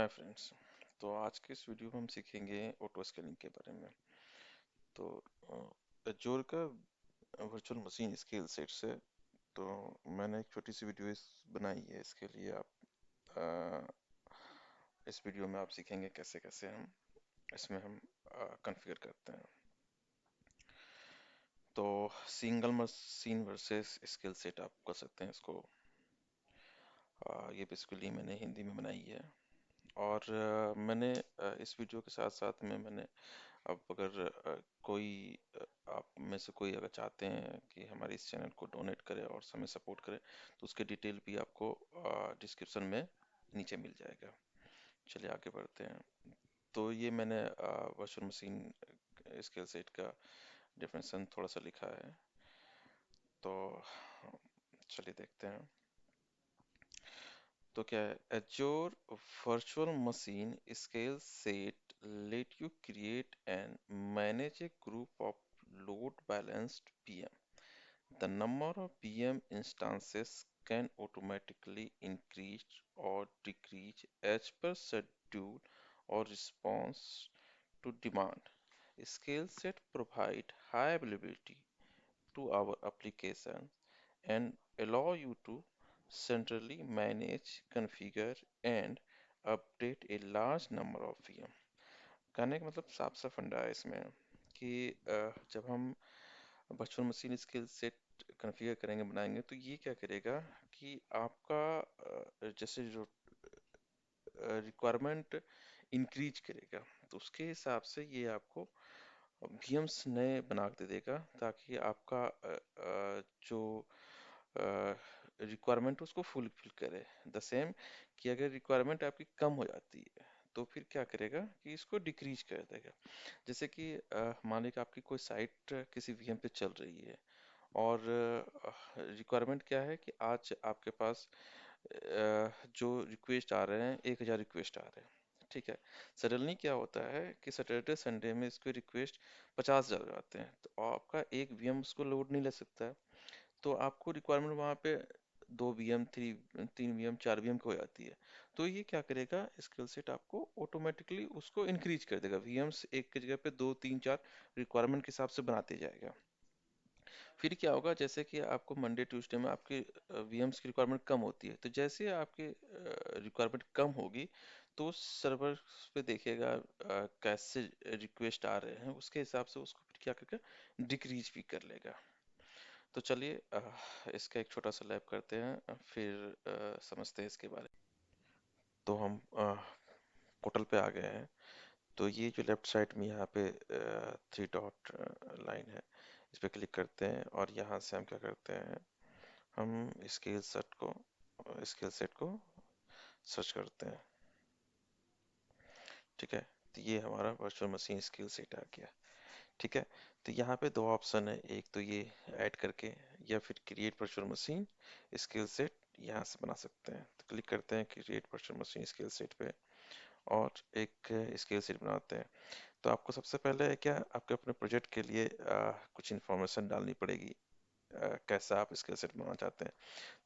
Hi friends. तो आज के इस वीडियो में हम सीखेंगे ऑटो स्केलिंग के बारे में। तो एजोर का वर्चुअल मशीन स्केल सेट से तो मैंने एक छोटी सी वीडियो बनाई है। इसके लिए आप इस वीडियो में आप सीखेंगे कैसे कैसे हम इसमें हम कॉन्फ़िगर करते हैं। तो single machine versus scale set आप कर सकते हैं इसको। ये बेसिकली मैंने हिंदी में बनाई है। और मैंने इस वीडियो के साथ साथ में मैंने अब अगर कोई आप में से कोई अगर चाहते हैं कि हमारे इस चैनल को डोनेट करे और हमें सपोर्ट करे तो उसके डिटेल भी आपको डिस्क्रिप्शन में नीचे मिल जाएगा। चलिए आगे बढ़ते हैं। तो ये मैंने वर्चुअल मशीन स्केल सेट का डेफिनेशन थोड़ा सा लिखा है। तो चलिए देखते हैं। तो क्या है, Azure Virtual Machine Scale Set let you create and manage a group of load balanced VM. The number of VM instances can automatically increase or decrease as per schedule or response to demand. Scale set provide high availability to our application and allow you to centrally manage, configure and update a large number of VM। कहने का मतलब साफ साफ फंडा है इसमें कि जब हम virtual machine skill set configure करेंगे बनाएंगे तो ये क्या करेगा कि आपका जैसे जो रिक्वायरमेंट इंक्रीज करेगा तो उसके हिसाब से ये आपको VMs नए बना के दे देगा ताकि आपका जो रिक्वायरमेंट उसको फुलफिल करे। द सेम कि अगर रिक्वायरमेंट आपकी कम हो जाती है तो फिर क्या करेगा कि इसको डिक्रीज कर देगा। जैसे कि मान लीजिए आपकी कोई साइट किसी VM पे चल रही है और रिक्वायरमेंट क्या है कि आज आपके पास जो रिक्वेस्ट आ रहे हैं 1000 रिक्वेस्ट आ रहे हैं, ठीक है। सडनली क्या होता है कि सैटरडे संडे में इसके रिक्वेस्ट 50,000 आते हैं तो आपका एक VM उसको लोड नहीं ले सकता है। तो आपको रिक्वायरमेंट वहाँ पे 2 VM 3 VM 4 VM की हो जाती है। तो ये क्या करेगा, स्किल सेट आपको ऑटोमेटिकली उसको इंक्रीज कर देगा। VMs एक की जगह पे 2 3 4 रिक्वायरमेंट के हिसाब से बनाते जाएगा। फिर क्या होगा, जैसे कि आपको मंडे ट्यूसडे में आपके VMs की रिक्वायरमेंट कम होती है तो जैसे ही आपके रिक्वायरमेंट कम होगी तो सर्वर पे देखेगा कैसे रिक्वेस्ट आ रहे हैं, उसके हिसाब से उसको फिर क्या करेगा, डिक्रीज भी कर लेगा। तो चलिए इसका एक छोटा सा लैब करते हैं, फिर समझते हैं इसके बारे में। तो हम पोर्टल पे आ गए हैं। तो ये जो लेफ्ट साइड में यहाँ पे 3 डॉट लाइन है, इस पे क्लिक करते हैं और यहाँ से हम क्या करते हैं, हम स्केल सेट को सर्च करते हैं। ठीक है, तो ये हमारा वर्चुअल मशीन स्केल सेट आ गया। ठीक है, तो यहाँ पे दो ऑप्शन है, एक तो ये ऐड करके या फिर create virtual machine scale set, यहाँ से बना सकते हैं। तो क्लिक करते हैं create virtual machine scale set पे और एक स्केल सेट बनाते हैं। तो आपको सबसे पहले क्या, आपके अपने प्रोजेक्ट के लिए कुछ इन्फॉर्मेशन डालनी पड़ेगी, कैसा आप स्केल सेट बनाना चाहते हैं।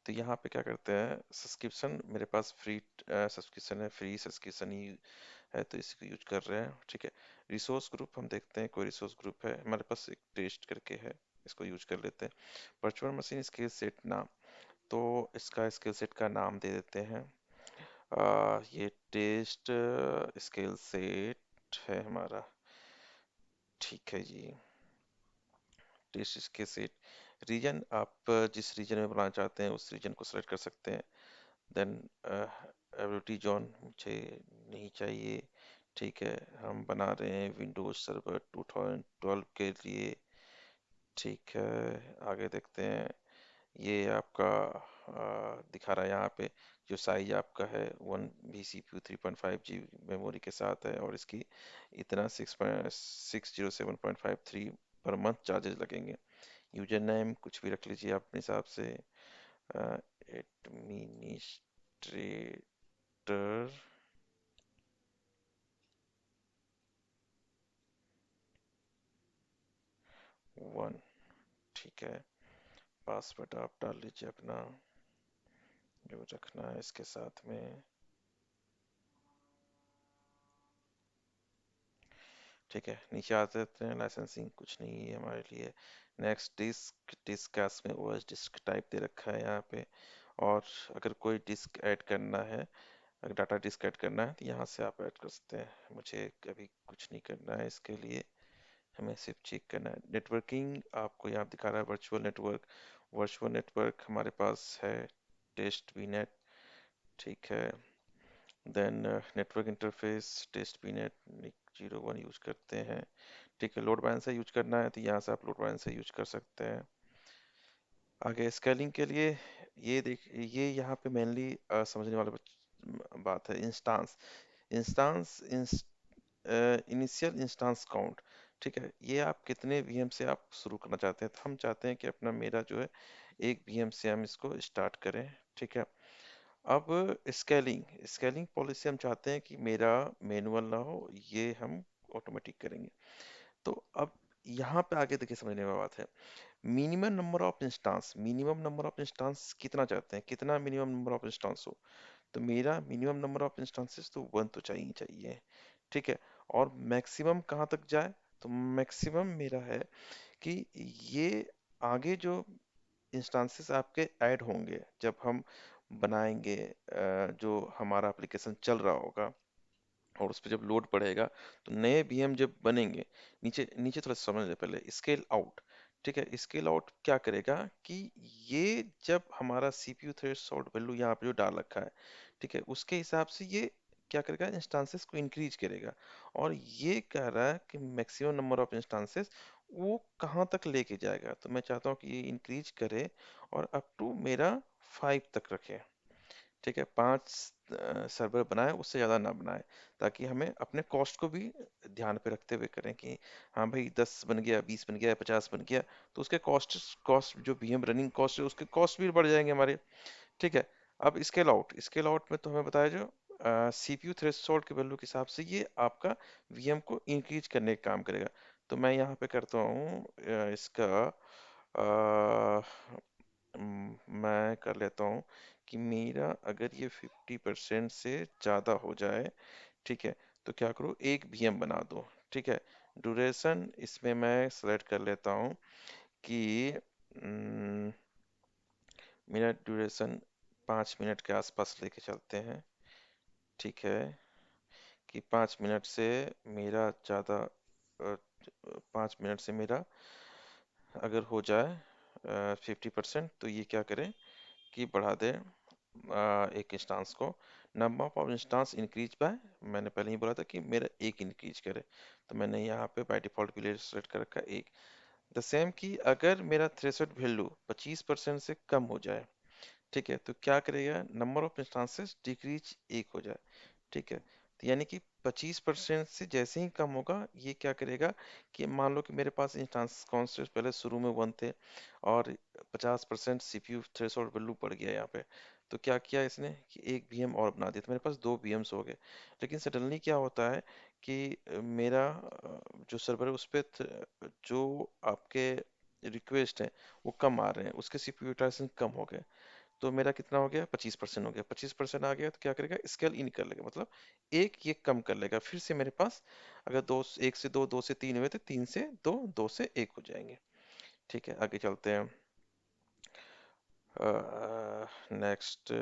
तो यहाँ पे क्या करते हैं, सब्सक्रिप्शन मेरे पास फ्री सब्सक्रिप्शन है, फ्री सब्सक्रिप्शन ही है तो इसी को यूज कर रहे हैं। ठीक है, रिसोर्स ग्रुप हम देखते हैं, कोई रिसोर्स ग्रुप है हमारे पास, एक टेस्ट करके है, इसको यूज कर लेते हैं। वर्चुअल मशीन स्किल सेट नाम, तो इसका स्किल सेट का नाम दे देते हैं, ये टेस्ट स्किल सेट है हमारा। ठीक है जी, टेस्ट स्किल सेट। रीजन आप जिस रीजन में बनाना चाहते हैं उस रीजन को सेलेक्ट कर सकते हैं। देन एबिलिटी जोन मुझे नहीं चाहिए। ठीक है, हम बना रहे हैं विंडोज सर्वर 2012 के लिए। ठीक है, आगे देखते हैं। ये आपका दिखा रहा है यहाँ पे, जो साइज आपका है 1 vCPU 3.5 GB मेमोरी के साथ है और इसकी इतना 607.53 पर मंथ चार्जेस लगेंगे। यूजर नेम कुछ भी रख लीजिए आप अपने हिसाब से, एडमिनिस्ट्रेटर 1। ठीक है, पासवर्ड आप डाल लीजिए अपना जो रखना है इसके साथ में। ठीक है, नीचे आते हैं, लाइसेंसिंग कुछ नहीं है हमारे लिए। नेक्स्ट डिस्क, डिस्क कैश में ओएस डिस्क टाइप दे रखा है यहाँ पे। और अगर कोई डिस्क ऐड करना है, अगर डाटा डिस्क ऐड करना है तो यहाँ से आप ऐड कर सकते हैं। मुझे अभी कुछ नहीं करना है इसके लिए, हमें सिर्फ चेक करना है। नेटवर्किंग आपको यहाँ दिखा रहा है वर्चुअल नेटवर्क। वर्चुअल नेटवर्क हमारे पास है टेस्ट बी नेट, ठीक है। Then network interface test B net 01 use करते हैं, ठीक है। लोड बैलेंसर यूज करना है तो यहाँ से आप लोड बैलेंसर यूज कर सकते हैं। आगे स्केलिंग के लिए ये देख, ये यहाँ पे मेनली समझने वाला बात है। Instance, instance initial instance count, ठीक है। ये आप कितने वीएम से आप शुरू करना चाहते हैं, तो हम चाहते हैं कि अपना मेरा जो है 1 वीएम से हम इसको स्टार्ट करें, ठीक है। अब स्केलिंग, स्केलिंग पॉलिसी हम चाहते हैं कि मेरा मैनुअल ना हो, ये हम ऑटोमेटिक करेंगे। तो अब यहाँ पे आगे देखिए समझने वाली बात है। Minimum number of instance, minimum number of instance कितना चाहते हैं, कितना मिनिमम नंबर ऑफ इंस्टांस हो। तो मेरा मिनिमम नंबर ऑफ इंस्टांसेस तो 1 तो चाहिए ही चाहिए, ठीक है। और मैक्सिमम कहाँ तक जाए, तो मैक्सिमम मेरा है कि ये आगे जो इंस्टांसेस आपके ऐड होंगे जब हम बनाएंगे, जो हमारा एप्लीकेशन चल रहा होगा और उस पर जब लोड पड़ेगा, तो नए वीएम जब बनेंगे, नीचे नीचे थोड़ा समझ ले पहले। स्केल आउट, ठीक है। स्केल आउट क्या करेगा कि ये जब हमारा सीपीयू थ्रेशोल्ड वैल्यू यहाँ पे जो डाल रखा है, ठीक है, उसके हिसाब से ये क्या करेगा, इंस्टांसेस को इंक्रीज करेगा। और ये कह रहा है कि मैक्सिमम नंबर ऑफ इंस्टांसेस वो कहाँ तक लेके जाएगा। तो मैं चाहता हूँ कि ये इंक्रीज करे और अप टू मेरा 5 तक रखे, ठीक है। 5 सर्वर बनाए, उससे ज़्यादा ना बनाए, ताकि हमें अपने कॉस्ट को भी ध्यान पे रखते हुए करें कि हाँ भाई 10 बन गया, 20 बन गया, 50 बन गया, तो उसके कॉस्ट, कॉस्ट जो वीएम रनिंग कॉस्ट है उसके कॉस्ट भी बढ़ जाएंगे हमारे, ठीक है। अब स्केल आउट, स्केल आउट में तो हमें बताया जो सीपीयू थ्रेशोल्ड के वैल्यू के हिसाब से ये आपका वीएम को इंक्रीज करने का काम करेगा। तो मैं यहाँ पे करता हूँ इसका मैं कर लेता हूँ कि मेरा अगर ये 50% से ज़्यादा हो जाए, ठीक है, तो क्या करो, 1 वीएम बना दो, ठीक है। ड्यूरेशन इसमें मैं सेलेक्ट कर लेता हूँ कि हम्म, मेरा ड्यूरेशन 5 मिनट के आसपास लेके चलते हैं, ठीक है। कि 5 मिनट से मेरा ज़्यादा, 5 मिनट से मेरा अगर हो जाए 50%, तो ये क्या करें कि बढ़ा दे एक इंस्टांस को। Number of instance increase by, मैंने पहले ही बोला था कि मेरा एक इंक्रीज करे, तो मैंने यहाँ पे बाय डिफॉल्ट के लिए सेलेक्ट कर रखा है एक। द सेम कि अगर मेरा थ्रेशोल्ड वैल्यू 25% से कम हो जाए, ठीक है, तो क्या करेगा, नंबर ऑफ इंस्टांसेस डिक्रीज एक हो जाए, ठीक है। तो यानी कि 25% से जैसे ही कम होगा, ये क्या करेगा कि मान लो कि मेरे पास इंस्टांस कॉन्स्टेंट पहले शुरू में 1 थे और 50% सीपीयू थ्रेशोल्ड वैल्यू बढ़ गया यहाँ पे, तो क्या किया इसने कि 1 वीएम और बना दिया, तो मेरे पास 2 वीएम्स हो गए। लेकिन सडनली क्या होता है कि मेरा जो सर्वर है उस पे जो आपके रिक्वेस्ट है वो कम आ रहे हैं, उसके सीपीयू यूटिलाइजेशन कम हो गए। तो मेरा कितना हो गया, 25% हो गया। 25% आ गया तो क्या करेगा, स्केल इन कर लेगा, मतलब एक ये कम कर लेगा। फिर से मेरे पास अगर दो, 1 से 2, 2 से 3 हुए तो 3 से 2, 2 से 1 हो जाएंगे, ठीक है। आगे चलते हैं। नेक्स्ट,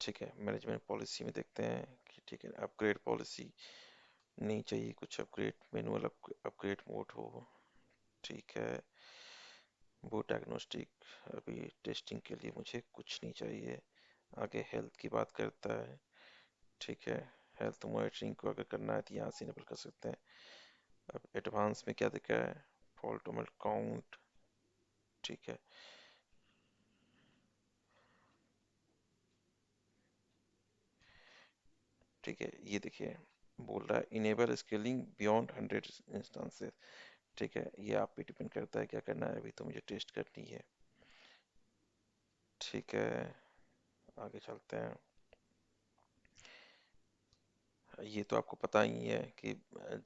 ठीक है, मैनेजमेंट पॉलिसी में देखते हैं कि ठीक है, अपग्रेड पॉलिसी नहीं चाहिए, कुछ अपग्रेड मैनुअल अपग्रेड मोड हो, ठीक है। वो डायग्नोस्टिक, अभी टेस्टिंग के लिए मुझे कुछ नहीं चाहिए। आगे हेल्थ की बात करता है, ठीक है। हेल्थ मॉनिटरिंग को अगर करना है तो यहाँ से इनेबल कर सकते हैं। अब एडवांस में क्या दिखा है, फॉल्ट काउंट, ठीक है। ठीक है, ये देखिए बोल रहा है इनेबल स्केलिंग बियॉन्ड 100 इंस्टेंसेस, ठीक है। ये आप पे डिपेंड करता है क्या करना है, अभी तो मुझे टेस्ट करनी है, ठीक है। आगे चलते हैं। ये तो आपको पता ही है कि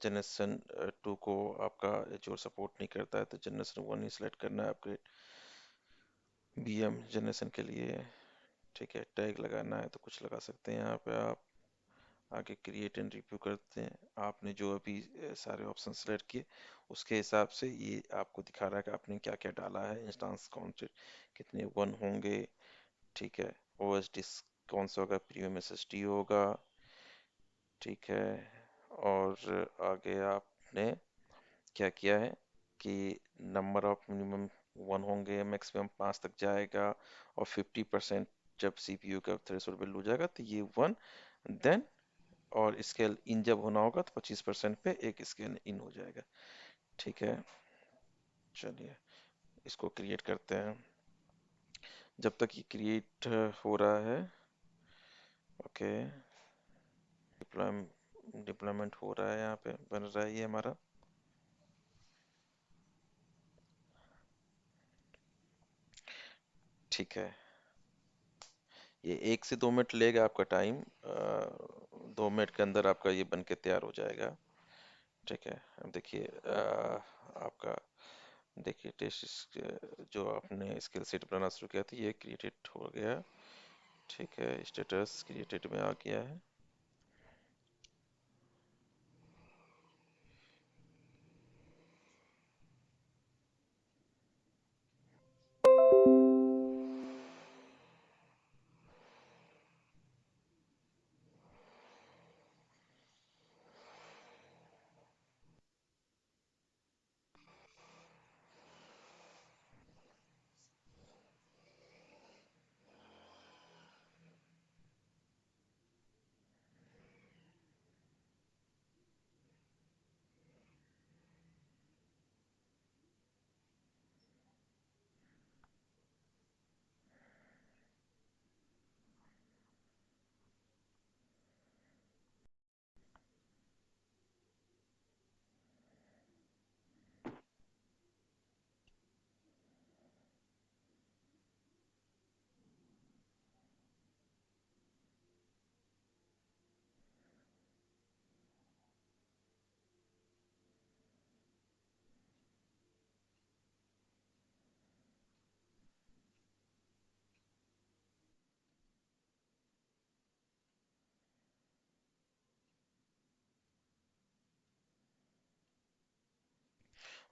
जनरेशन 2 को आपका जो सपोर्ट नहीं करता है, तो जनरेशन 1 ही सिलेक्ट करना है अपग्रेड बीएम जनरेशन के लिए, ठीक है। टैग लगाना है तो कुछ लगा सकते हैं यहाँ पे आप। आगे क्रिएट एंड रिव्यू करते हैं। आपने जो अभी सारे ऑप्शन सेलेक्ट किए उसके हिसाब से ये आपको दिखा रहा है कि आपने क्या क्या डाला है, इंस्टेंस कौन से कितने वन होंगे। ठीक है, ओएस डिस्क कौन सा होगा, प्रीमियम एसएसडी होगा। ठीक है, और आगे आपने क्या किया है कि नंबर ऑफ मिनिमम वन होंगे, मैक्सिमम पाँच तक जाएगा, और 50% जब सीपीयू का थ्रेशोल्ड वैल्यू हो जाएगा तो ये वन, देन और स्केल इन जब होना होगा तो 25% पे एक स्केल इन हो जाएगा। ठीक है, चलिए इसको क्रिएट करते हैं। जब तक ये क्रिएट हो रहा है, ओके, डिप्लॉयमेंट हो रहा है, यहाँ पे बन रहा है ये हमारा। ठीक है, ये 1 से 2 मिनट लेगा आपका टाइम, 2 मिनट के अंदर आपका ये बन के तैयार हो जाएगा। ठीक है, अब देखिए आपका देखिए टेस्ट जो आपने स्किल सेट बनाना शुरू किया था ये क्रिएटेड हो गया। ठीक है, स्टेटस क्रिएटेड में आ गया है।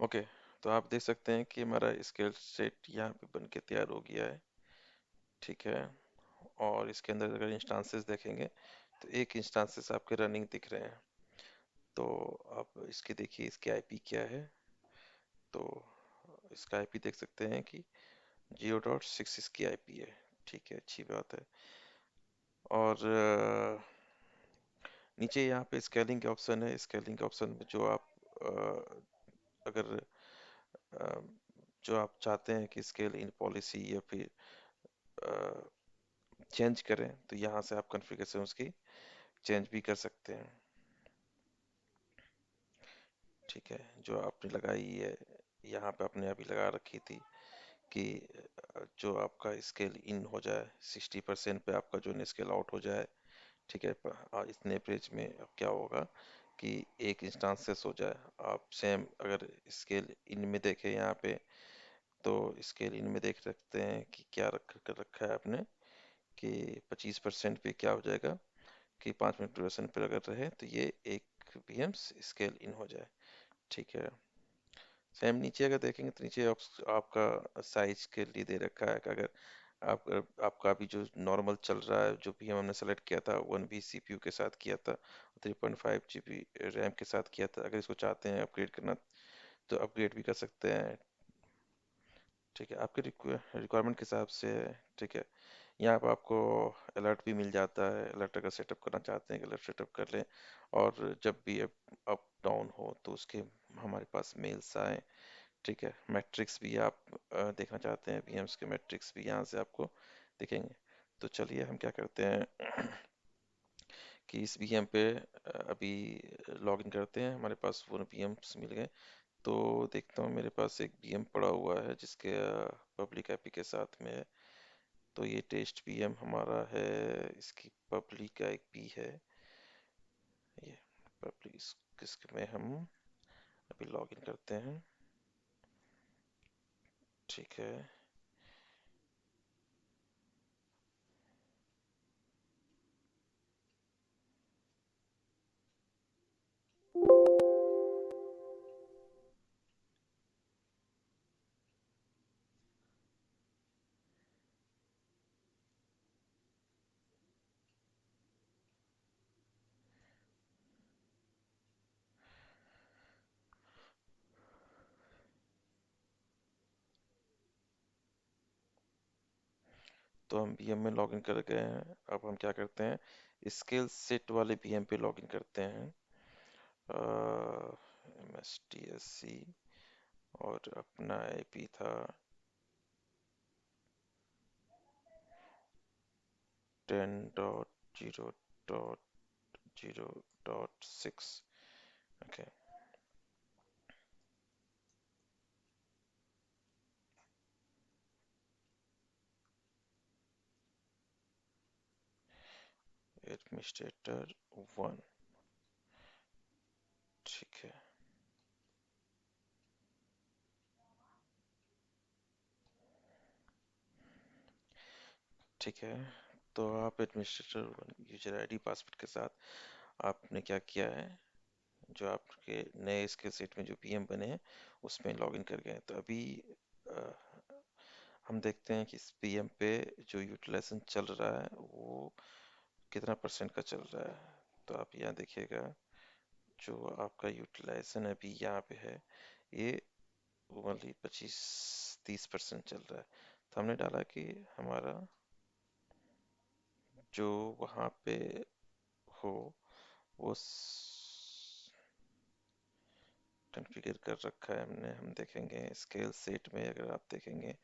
ओके, तो आप देख सकते हैं कि हमारा स्केल सेट यहाँ पे बन के तैयार हो गया है। ठीक है, और इसके अंदर अगर इंस्टांसेस देखेंगे तो एक इंस्टांसेस आपके रनिंग दिख रहे हैं। तो आप इसके देखिए इसकी आईपी क्या है। तो इसका आईपी देख सकते हैं कि 0.6 इसकी आईपी है। ठीक है, अच्छी बात है। और नीचे यहाँ पे स्केलिंग के ऑप्शन है। स्केलिंग के ऑप्शन में जो आप अगर अ, जो आप चाहते हैं कि स्केल इन पॉलिसी या फिर चेंज करें तो यहाँ से आप कॉन्फ़िगरेशन उसकी चेंज भी कर सकते हैं। ठीक है, जो आपने लगाई है यहाँ पे आपने अभी लगा रखी थी कि जो आपका स्केल इन हो जाए 60% पे आपका जो स्केल आउट हो जाए। ठीक है, इतने पेज में अब क्या होगा कि एक इंस्टांसेस हो जाए। आप सेम अगर स्केल इन में देखें यहाँ पे, तो स्केल इन में देख सकते हैं कि क्या रख कर रखा है आपने कि 25% पे क्या हो जाएगा कि 5 मिनट ड्यूरेशन पर अगर रहे तो ये एक पीएम स्केल इन हो जाए। ठीक है, सेम नीचे अगर देखेंगे तो नीचे आपका साइज के लिए दे रखा है कि अगर आपका अभी जो नॉर्मल चल रहा है, जो भी हमने सेलेक्ट किया था 1 बी सीपीयू के साथ किया था, 3.5 GB रैम के साथ किया था, अगर इसको चाहते हैं अपग्रेड करना तो अपग्रेड भी कर सकते हैं। ठीक है, आपके रिक्वायरमेंट के हिसाब से है। ठीक है, यहाँ पर आपको अलर्ट भी मिल जाता है। अलर्ट अगर सेटअप करना चाहते हैं कि अलर्ट सेटअप कर लें, और जब भी अप डाउन हो तो उसके हमारे पास मेल्स आए। ठीक है, मैट्रिक्स भी आप देखना चाहते हैं, वीएम्स के मैट्रिक्स भी यहाँ से आपको दिखेंगे। तो चलिए हम क्या करते हैं कि इस वीएम पे अभी लॉगिन करते हैं। हमारे पास वो वीएम्स मिल गए। तो देखता हूँ मेरे पास एक वीएम पड़ा हुआ है जिसके पब्लिक आईपी के साथ में है। तो ये टेस्ट वीएम हमारा है, इसकी पब्लिक आईपी है ये पब्लिक। इसमें हम अभी लॉगिन करते हैं। ठीक है, तो हम वीएम में लॉगिन कर गए हैं। अब हम क्या करते हैं, स्केल सेट वाले वीएम पे लॉगिन करते हैं। MSTSC और अपना आईपी था 10.0.0.6। Okay, administrator 1। ठीक है, ठीक है। तो आप एडमिनिस्ट्रेटर 1 यूजर आईडी पासवर्ड के साथ आपने क्या किया है, जो आपके नए स्किल सेट में जो पीएम बने हैं उसमें लॉगिन कर गए हैं। तो अभी अ, हम देखते हैं कि इस पीएम पे जो यूटिलाइजेशन चल रहा है वो कितना परसेंट का चल रहा है। तो आप यहाँ देखिएगा, जो आपका यूटिलाइजेशन अभी यहाँ पे है, ये ओनली 25-30% चल रहा है। तो हमने डाला कि हमारा जो वहाँ पे हो वो कॉन्फ़िगर कर रखा है हमने। हम देखेंगे स्केल सेट में, अगर आप देखेंगे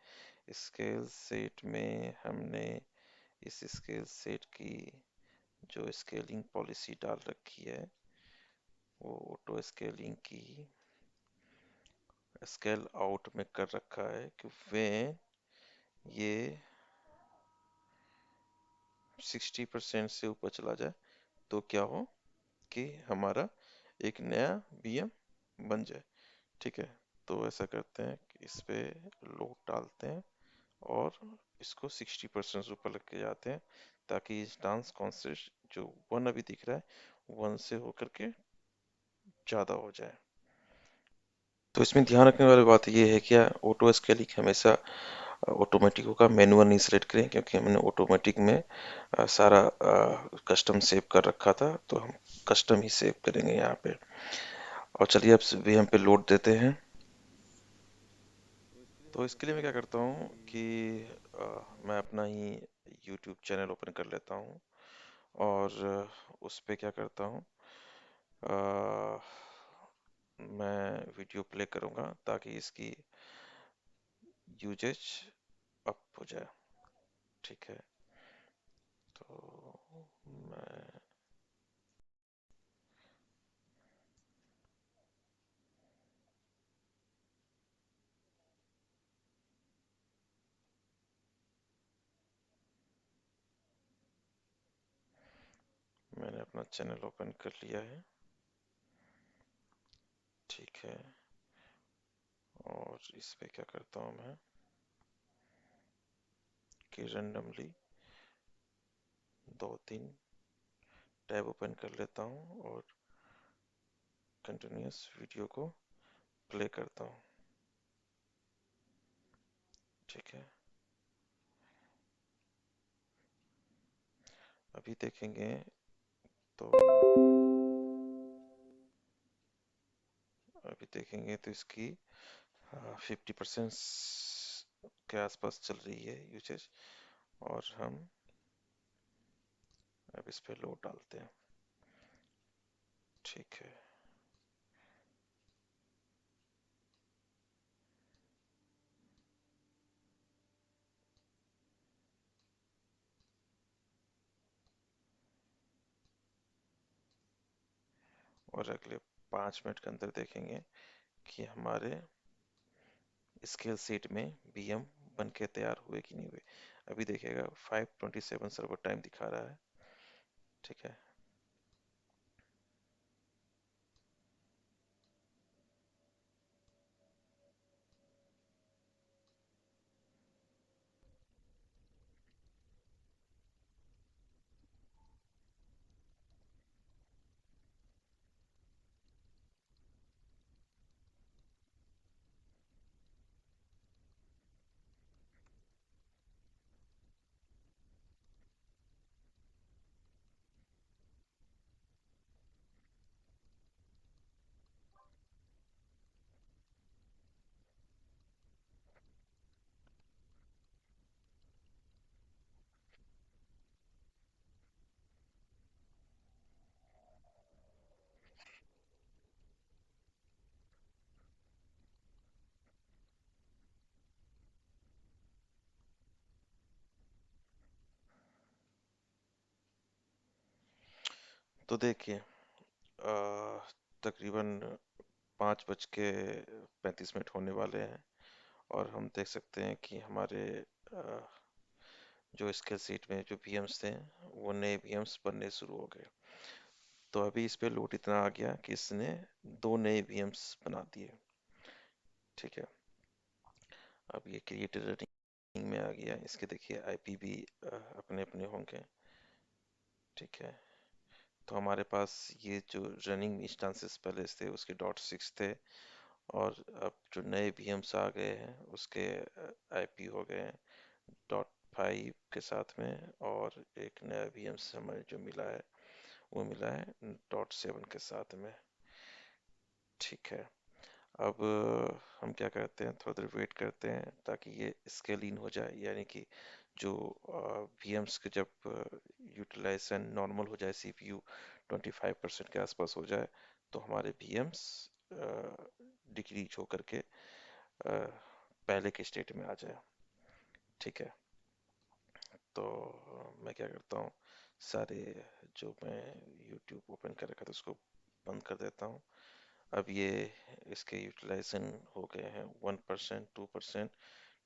स्केल सेट में हमने इस स्केल सेट की जो स्केलिंग पॉलिसी डाल रखी है, वो ऑटो स्केलिंग की स्केल आउट में कर रखा है कि वे ये 60% से ऊपर चला जाए तो क्या हो कि हमारा एक नया बीएम बन जाए। ठीक है, तो ऐसा करते हैं कि इस पे लोड डालते हैं और इसको 60% से ऊपर लेके जाते हैं, ताकि इस डांस कॉन्सेप्ट जो 1 अभी दिख रहा है 1 से होकर के ज़्यादा हो जाए। तो इसमें ध्यान रखने वाली बात ये है कि ऑटो स्केलिंग हमेशा ऑटोमेटिक होगा, मैनुअल नहीं सेलेक्ट करें, क्योंकि हमने ऑटोमेटिक में सारा कस्टम सेव कर रखा था, तो हम कस्टम ही सेव करेंगे यहाँ पे। और चलिए अब भी हम पे लोड देते हैं। तो इसके लिए मैं क्या करता हूँ कि मैं अपना ही यूट्यूब चैनल ओपन कर लेता हूँ और उस पे क्या करता हूँ, अ, मैं वीडियो प्ले करूँगा ताकि इसकी यूजेज अप हो जाए। ठीक है, तो मैं मैंने अपना चैनल ओपन कर लिया है। ठीक है, और इस पे क्या करता हूँ मैं कि रैंडमली 2-3 टैब ओपन कर लेता हूँ और कंटिन्यूअस वीडियो को प्ले करता हूँ। ठीक है, अभी देखेंगे तो तो इसकी 50% के आसपास चल रही है यूसेज, और हम अब इस पे लोड डालते हैं। ठीक है, और अगले 5 मिनट के अंदर देखेंगे कि हमारे स्केल सीट में बीएम बन के तैयार हुए कि नहीं हुए। अभी देखिएगा 5:27 सर्वर टाइम दिखा रहा है। ठीक है, तो देखिए, तकरीबन 5:35 होने वाले हैं और हम देख सकते हैं कि हमारे अ, जो स्केल सीट में जो वीएम्स थे वो नए वीएम्स बनने शुरू हो गए। तो अभी इस पे लोड इतना आ गया कि इसने दो नए वीएम्स बना दिए। ठीक है। अब ये क्रिएटेड रनिंग में आ गया, इसके देखिए आईपी भी अपने अपने होंगे। ठीक है। तो हमारे पास ये जो रनिंग इंस्टेंसेस पहले थे उसके .6 थे, और अब जो नए वीएम्स आ गए हैं उसके आईपी हो गए हैं .5 के साथ में, और एक नया वीएम्स हमें जो मिला है वो मिला है .7 के साथ में। ठीक है। अब हम क्या करते हैं, थोड़ा देर वेट करते हैं ताकि ये स्केल इन हो जाए, यानी कि जो वीएम्स के जब यूटिलाइजेशन नॉर्मल हो जाए, सीपीयू 25% के आसपास हो जाए, तो हमारे वीएम्स डिक्रीज होकर के पहले के स्टेट में आ जाए। ठीक है। तो मैं क्या करता हूँ, सारे जो मैं यूट्यूब ओपन कर रखा था उसको बंद कर देता हूँ। अब ये इसके यूटिलाइजेशन हो गए हैं 1%, 2%।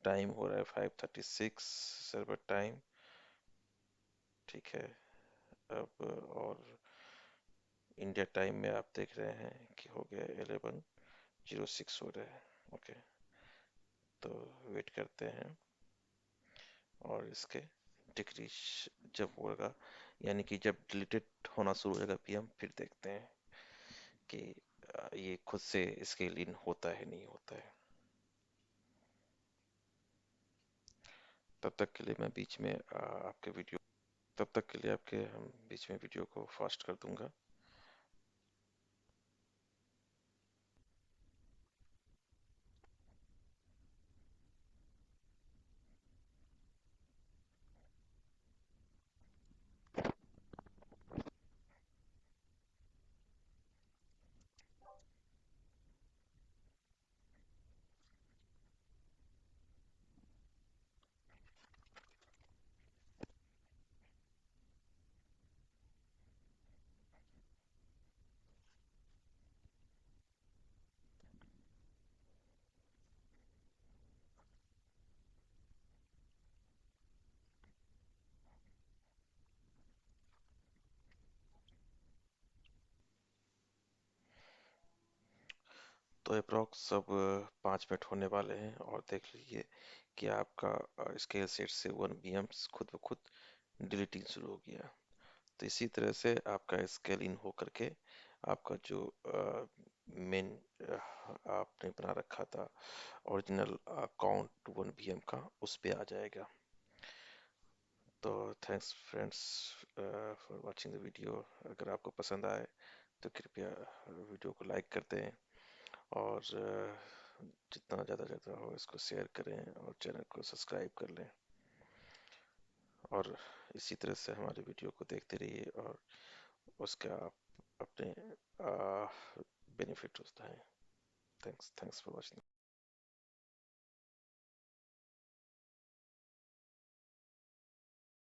टाइम हो रहा है 5:36 सर्वर टाइम। ठीक है। अब और इंडिया टाइम में आप देख रहे हैं कि हो गया 11:06 हो रहा है। ओके। तो वेट करते हैं और इसके डिक्रीज जब होगा, यानी कि जब डिलीटेड होना शुरू हो जाएगा पीएम, फिर देखते हैं कि ये खुद से स्केल इन होता है नहीं होता है। तब तक के लिए मैं बीच में आपके वीडियो तब तक के लिए आपके हम बीच में वीडियो को फास्ट कर दूंगा। तो अप्रॉक्स अब 5 मिनट होने वाले हैं और देख लीजिए कि आपका स्केल सेट से 1 वीएम्स खुद ब खुद डिलीटिंग शुरू हो गया। तो इसी तरह से आपका स्केल इन हो करके आपका जो मेन आपने बना रखा था ओरिजिनल काउंट 1 वीएम का, उस पे आ जाएगा। तो thanks friends for watching the video. अगर आपको पसंद आए तो कृपया वीडियो को लाइक कर दें, और जितना ज़्यादा ज़्यादा हो इसको शेयर करें और चैनल को सब्सक्राइब कर लें, और इसी तरह से हमारे वीडियो को देखते रहिए और उसका आप अपने बेनिफिट उठाएं। Thanks for watching.